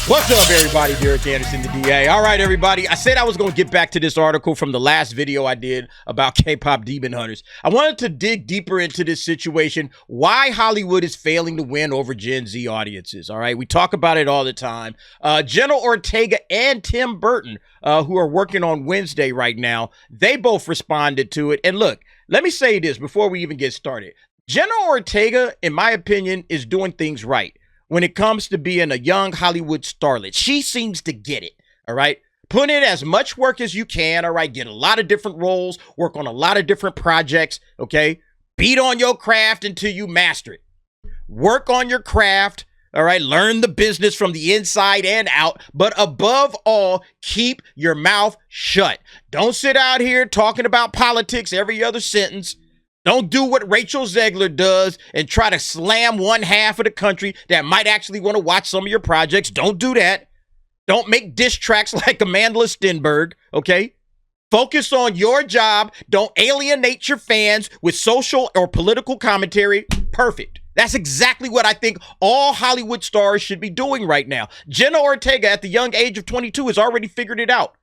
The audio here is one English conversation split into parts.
What's up, everybody? Derek Anderson, the DA. All right, everybody. I said I was going to get back to this article from the last video I did about K-pop demon hunters. I wanted to dig deeper into this situation, why Hollywood is failing to win over Gen Z audiences. All right, we talk about it all the time. Jenna Ortega and Tim Burton, who are working on Wednesday right now, they both responded to it. And look, let me say this before we even get started. Jenna Ortega, in my opinion, is doing things right when it comes to being a young Hollywood starlet. She seems to get it, all right? Put in as much work as you can, all right? Get a lot of different roles, work on a lot of different projects, okay? Beat on your craft until you master it. Work on your craft, all right? Learn the business from the inside and out, but above all, keep your mouth shut. Don't sit out here talking about politics every other sentence. Don't do what Rachel Zegler does and try to slam one half of the country that might actually want to watch some of your projects. Don't do that. Don't make diss tracks like Amanda Stenberg, okay? Focus on your job. Don't alienate your fans with social or political commentary. Perfect. That's exactly what I think all Hollywood stars should be doing right now. Jenna Ortega, at the young age of 22, has already figured it out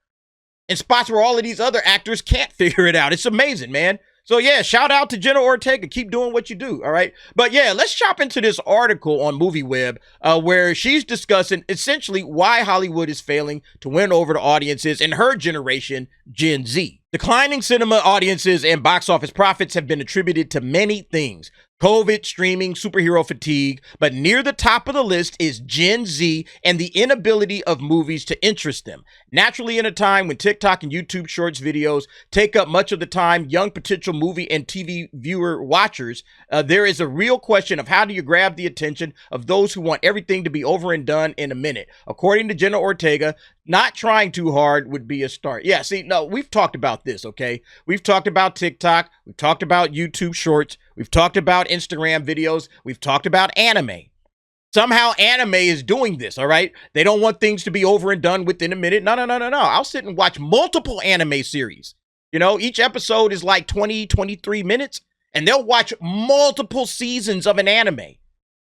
in spots where all of these other actors can't figure it out. It's amazing, man. So, yeah, shout out to Jenna Ortega. Keep doing what you do, all right? But, yeah, let's chop into this article on MovieWeb where she's discussing essentially why Hollywood is failing to win over the audiences in her generation, Gen Z. Declining cinema audiences and box office profits have been attributed to many things. COVID, streaming, superhero fatigue, but near the top of the list is Gen Z and the inability of movies to interest them. Naturally, in a time when TikTok and YouTube Shorts videos take up much of the time young potential movie and TV viewer watchers, there is a real question of how do you grab the attention of those who want everything to be over and done in a minute. According to Jenna Ortega, not trying too hard would be a start. Yeah, see, no, we've talked about this, okay? We've talked about TikTok. We've talked about YouTube Shorts. We've talked about Instagram videos. We've talked about anime. Somehow anime is doing this, all right? They don't want things to be over and done within a minute. No. I'll sit and watch multiple anime series. You know, each episode is like 20, 23 minutes, and they'll watch multiple seasons of an anime,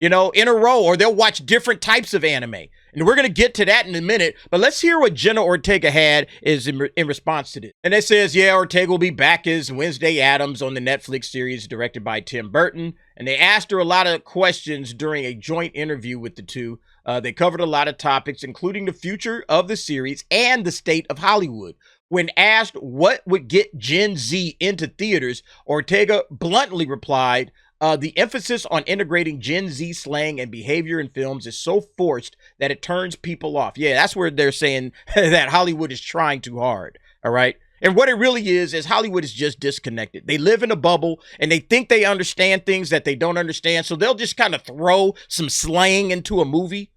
you know, in a row, or they'll watch different types of anime. And we're going to get to that in a minute, but let's hear what Jenna Ortega had is in response to this. And it says, yeah, Ortega will be back as Wednesday Addams on the Netflix series directed by Tim Burton. And they asked her a lot of questions during a joint interview with the two. They covered a lot of topics, including the future of the series and the state of Hollywood. When asked what would get Gen Z into theaters, Ortega bluntly replied, the emphasis on integrating Gen Z slang and behavior in films is so forced that it turns people off. Yeah, that's where they're saying that Hollywood is trying too hard, all right? And what it really is Hollywood is just disconnected. They live in a bubble, and they think they understand things that they don't understand, so they'll just kind of throw some slang into a movie.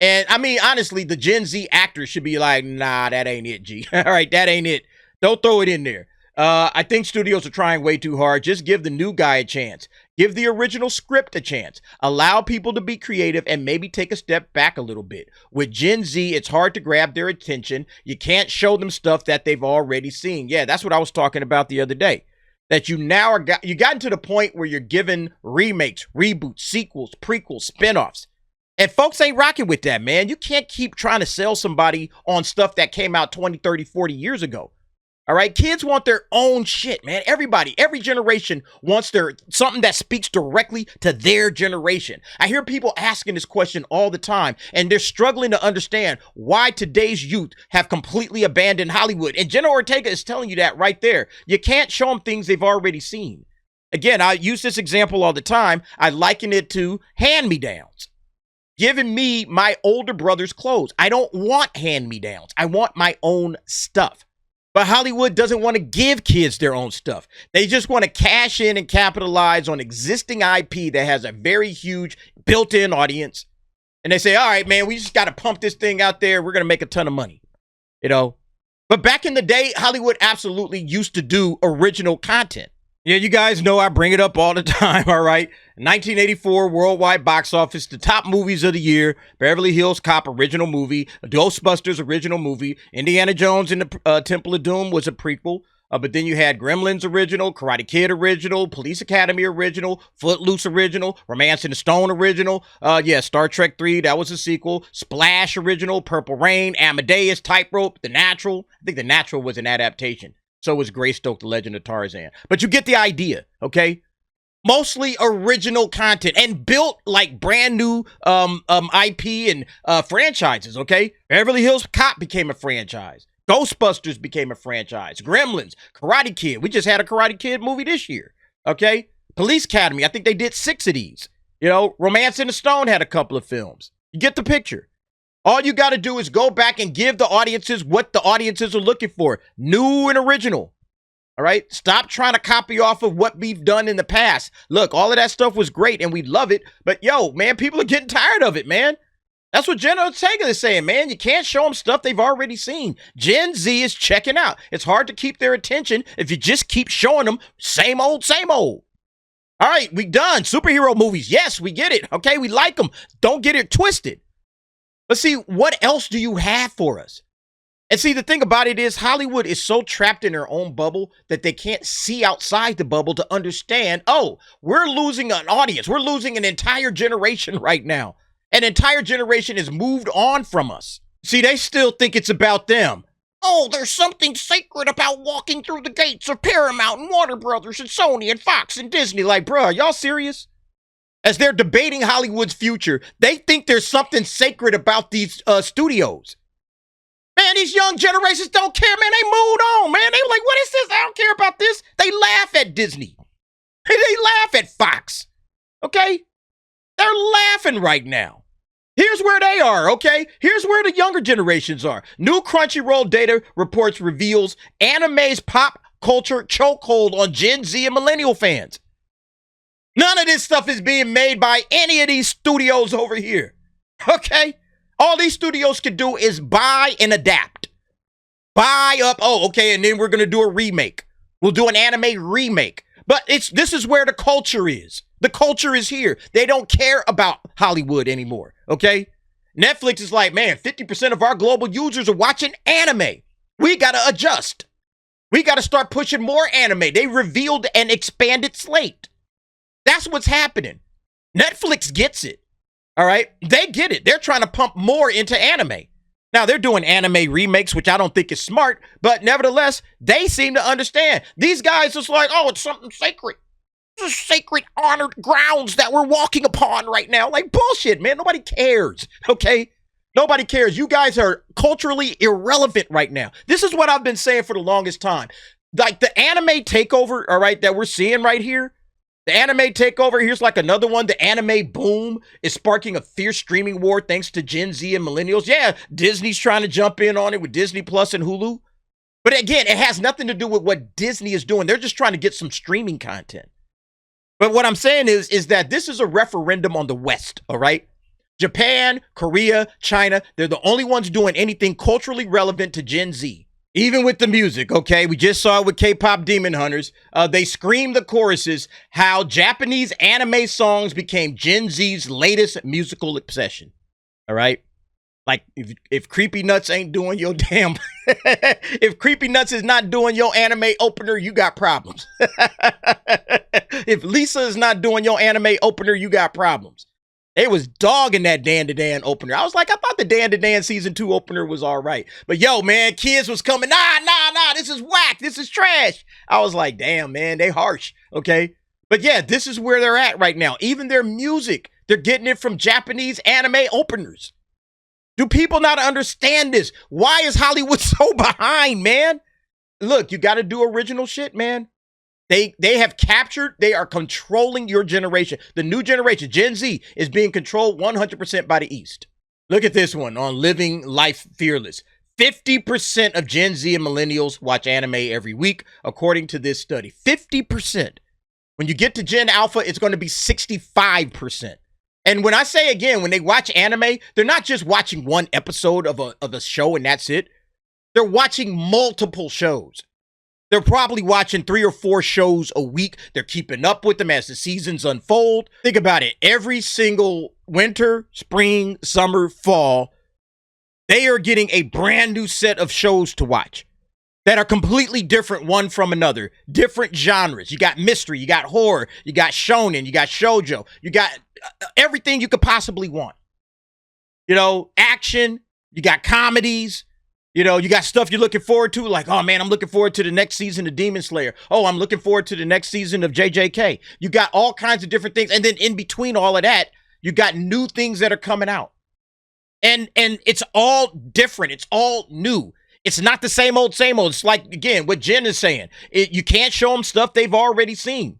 And, I mean, honestly, the Gen Z actors should be like, nah, that ain't it, G. All right, that ain't it. Don't throw it in there. I think studios are trying way too hard. Just give the new guy a chance. Give the original script a chance. Allow people to be creative and maybe take a step back a little bit. With Gen Z, it's hard to grab their attention. You can't show them stuff that they've already seen. Yeah, that's what I was talking about the other day. That you now are you gotten to the point where you're given remakes, reboots, sequels, prequels, spinoffs. And folks ain't rocking with that, man. You can't keep trying to sell somebody on stuff that came out 20, 30, 40 years ago. All right, kids want their own shit, man. Everybody, every generation wants something that speaks directly to their generation. I hear people asking this question all the time, and they're struggling to understand why today's youth have completely abandoned Hollywood. And Jenna Ortega is telling you that right there. You can't show them things they've already seen. Again, I use this example all the time. I liken it to hand-me-downs. Giving me my older brother's clothes. I don't want hand-me-downs. I want my own stuff. But Hollywood doesn't want to give kids their own stuff. They just want to cash in and capitalize on existing IP that has a very huge built-in audience. And they say, all right, man, we just got to pump this thing out there. We're going to make a ton of money, you know. But back in the day, Hollywood absolutely used to do original content. Yeah, you guys know I bring it up all the time, all right? 1984 worldwide box office, the top movies of the year, Beverly Hills Cop original movie, Ghostbusters original movie, Indiana Jones and the Temple of Doom was a prequel, But then you had Gremlins original, Karate Kid original, Police Academy original, Footloose original, Romance in the Stone original. Yeah, Star Trek 3, that was a sequel. Splash original, Purple Rain, Amadeus, Tightrope, The Natural. I think The Natural was an adaptation. So was Greystoke, The Legend of Tarzan. But you get the idea, okay? Mostly original content and built like brand new IP and franchises, okay? Beverly Hills Cop became a franchise. Ghostbusters became a franchise. Gremlins, Karate Kid. We just had a Karate Kid movie this year, okay? Police Academy, I think they did 6 of these. You know, Romance in the Stone had a couple of films. You get the picture. All you got to do is go back and give the audiences what the audiences are looking for. New and original. All right? Stop trying to copy off of what we've done in the past. Look, all of that stuff was great and we love it. But yo, man, people are getting tired of it, man. That's what Jenna Ortega is saying, man. You can't show them stuff they've already seen. Gen Z is checking out. It's hard to keep their attention if you just keep showing them same old, same old. All right, we done. Superhero movies. Yes, we get it. Okay, we like them. Don't get it twisted. But see, what else do you have for us? And see, the thing about it is Hollywood is so trapped in their own bubble that they can't see outside the bubble to understand, oh, we're losing an audience. We're losing an entire generation right now. An entire generation has moved on from us. See, they still think it's about them. Oh, there's something sacred about walking through the gates of Paramount and Warner Brothers and Sony and Fox and Disney. Like, bruh, y'all serious? As they're debating Hollywood's future, they think there's something sacred about these studios. Man, these young generations don't care, man. They moved on, man. They were like, what is this? I don't care about this. They laugh at Disney. They laugh at Fox. Okay? They're laughing right now. Here's where they are, okay? Here's where the younger generations are. New Crunchyroll data reports reveals anime's pop culture chokehold on Gen Z and millennial fans. None of this stuff is being made by any of these studios over here, okay? All these studios can do is buy and adapt. Buy up, oh, okay, and then we're going to do a remake. We'll do an anime remake. But this is where the culture is. The culture is here. They don't care about Hollywood anymore, okay? Netflix is like, man, 50% of our global users are watching anime. We got to adjust. We got to start pushing more anime. They revealed an expanded slate. That's what's happening. Netflix gets it, all right? They get it. They're trying to pump more into anime. Now, they're doing anime remakes, which I don't think is smart, but nevertheless, they seem to understand. These guys just like, oh, it's something sacred. This is sacred, honored grounds that we're walking upon right now. Like, bullshit, man. Nobody cares, okay? Nobody cares. You guys are culturally irrelevant right now. This is what I've been saying for the longest time. Like, the anime takeover, all right, that we're seeing right here, the anime takeover, here's like another one. The anime boom is sparking a fierce streaming war thanks to Gen Z and millennials. Yeah, Disney's trying to jump in on it with Disney Plus and Hulu. But again, it has nothing to do with what Disney is doing. They're just trying to get some streaming content. But what I'm saying is that this is a referendum on the West, all right? Japan, Korea, China, they're the only ones doing anything culturally relevant to Gen Z. Even with the music, okay? We just saw it with K-pop Demon Hunters. They screamed the choruses how Japanese anime songs became Gen Z's latest musical obsession. All right? Like, if Creepy Nuts ain't doing your damn... if Creepy Nuts is not doing your anime opener, you got problems. If Lisa is not doing your anime opener, you got problems. They was dogging that Dan to Dan opener. I was like, I thought the Dan to Dan season 2 opener was all right. But yo, man, kids was coming, nah, this is whack. This is trash. I was like, damn, man, they harsh, okay? But yeah, this is where they're at right now. Even their music, they're getting it from Japanese anime openers. Do people not understand this? Why is Hollywood so behind, man? Look, you got to do original shit, man. They have captured, they are controlling your generation. The new generation, Gen Z, is being controlled 100% by the East. Look at this one on Living Life Fearless. 50% of Gen Z and millennials watch anime every week, according to this study. 50%. When you get to Gen Alpha, it's going to be 65%. And when I say again, when they watch anime, they're not just watching one episode of a show and that's it. They're watching multiple shows. They're probably watching 3 or 4 shows a week. They're keeping up with them as the seasons unfold. Think about it. Every single winter, spring, summer, fall, they are getting a brand new set of shows to watch. that are completely different one from another. Different genres. You got mystery, you got horror, you got shonen, you got shoujo, you got everything you could possibly want. You know, action, you got comedies, you know, you got stuff you're looking forward to, like, oh man, I'm looking forward to the next season of Demon Slayer. Oh, I'm looking forward to the next season of JJK. You got all kinds of different things. And then in between all of that, you got new things that are coming out. And it's all different. It's all new. It's not the same old, same old. It's like, again, what Jen is saying. You can't show them stuff they've already seen.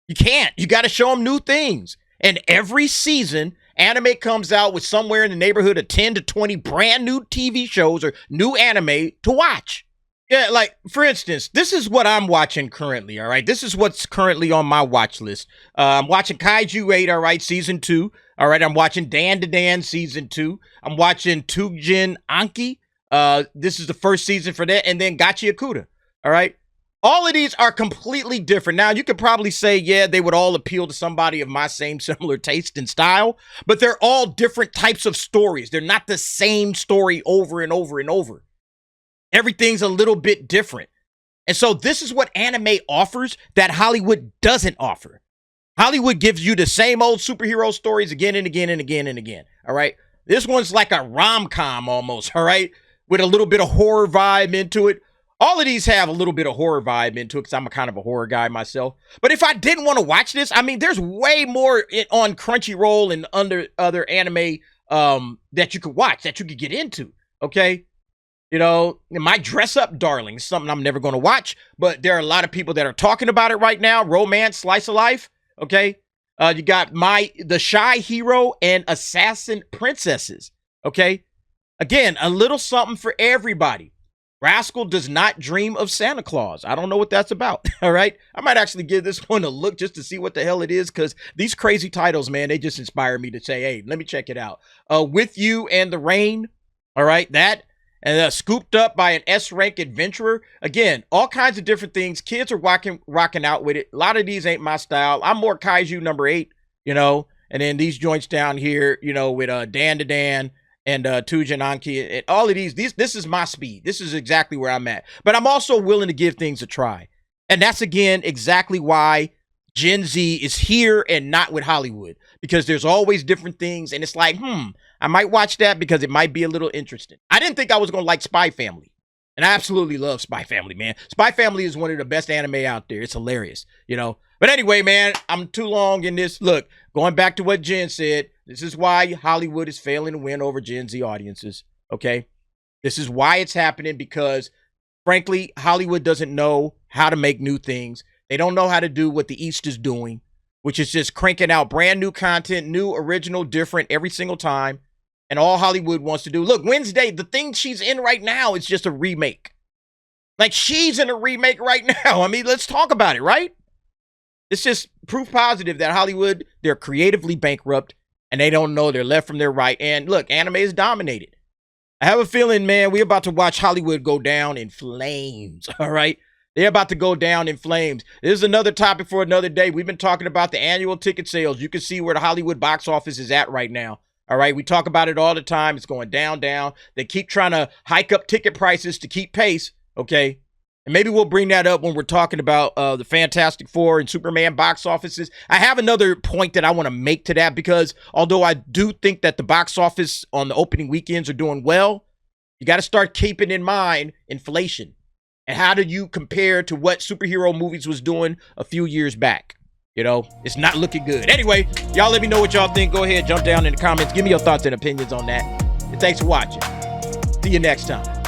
You can't. You got to show them new things. And every season, anime comes out with somewhere in the neighborhood of 10 to 20 brand new TV shows or new anime to watch. Yeah, like, for instance, this is what I'm watching currently, all right? This is what's currently on my watch list. I'm watching Kaiju 8, all right, season 2. All right, I'm watching Dan to Dan season 2. I'm watching Tujin Anki. This is the first season for that. And then Gachi Akuda, all right? All of these are completely different. Now, you could probably say, yeah, they would all appeal to somebody of my same similar taste and style, but they're all different types of stories. They're not the same story over and over and over. Everything's a little bit different. And so this is what anime offers that Hollywood doesn't offer. Hollywood gives you the same old superhero stories again and again and again and again, all right? This one's like a rom-com almost, all right, with a little bit of horror vibe into it. All of these have a little bit of horror vibe into it because I'm a kind of a horror guy myself. But if I didn't want to watch this, I mean, there's way more on Crunchyroll and under other anime that you could watch, that you could get into, okay? You know, My Dress Up Darling is something I'm never going to watch, but there are a lot of people that are talking about it right now. Romance, slice of life, okay? You got The Shy Hero and Assassin Princesses, okay? Again, a little something for everybody. Rascal Does Not Dream of Santa Claus. I don't know what that's about, all right? I might actually give this one a look just to see what the hell it is, because these crazy titles, man, they just inspire me to say, hey, let me check it out. With You and the Rain, all right, that. And Scooped Up by an S-rank adventurer. Again, all kinds of different things. Kids are rocking out with it. A lot of these ain't my style. I'm more Kaiju number 8, you know. And then these joints down here, you know, with Dan to Dan and Tujin Anki. And all of these, this is my speed. This is exactly where I'm at. But I'm also willing to give things a try. And that's, again, exactly why Gen Z is here and not with Hollywood. Because there's always different things. And it's like, I might watch that because it might be a little interesting. I didn't think I was going to like Spy Family. And I absolutely love Spy Family, man. Spy Family is one of the best anime out there. It's hilarious, you know. But anyway, man, I'm too long in this. Look, going back to what Jen said, this is why Hollywood is failing to win over Gen Z audiences, okay? This is why it's happening because, frankly, Hollywood doesn't know how to make new things. They don't know how to do what the East is doing, which is just cranking out brand new content, new, original, different every single time. And all Hollywood wants to do. Look, Wednesday, the thing she's in right now is just a remake. Like, she's in a remake right now. I mean, let's talk about it, right? It's just proof positive that Hollywood, they're creatively bankrupt and they don't know their left from their right. And look, anime is dominated. I have a feeling, man, we're about to watch Hollywood go down in flames, all right? They're about to go down in flames. This is another topic for another day. We've been talking about the annual ticket sales. You can see where the Hollywood box office is at right now. All right, we talk about it all the time. It's going down, down. They keep trying to hike up ticket prices to keep pace, okay? And maybe we'll bring that up when we're talking about the Fantastic Four and Superman box offices. I have another point that I want to make to that because although I do think that the box office on the opening weekends are doing well, you got to start keeping in mind inflation. And how do you compare to what superhero movies was doing a few years back? You know, it's not looking good. Anyway, y'all let me know what y'all think. Go ahead, jump down in the comments. Give me your thoughts and opinions on that. And thanks for watching. See you next time.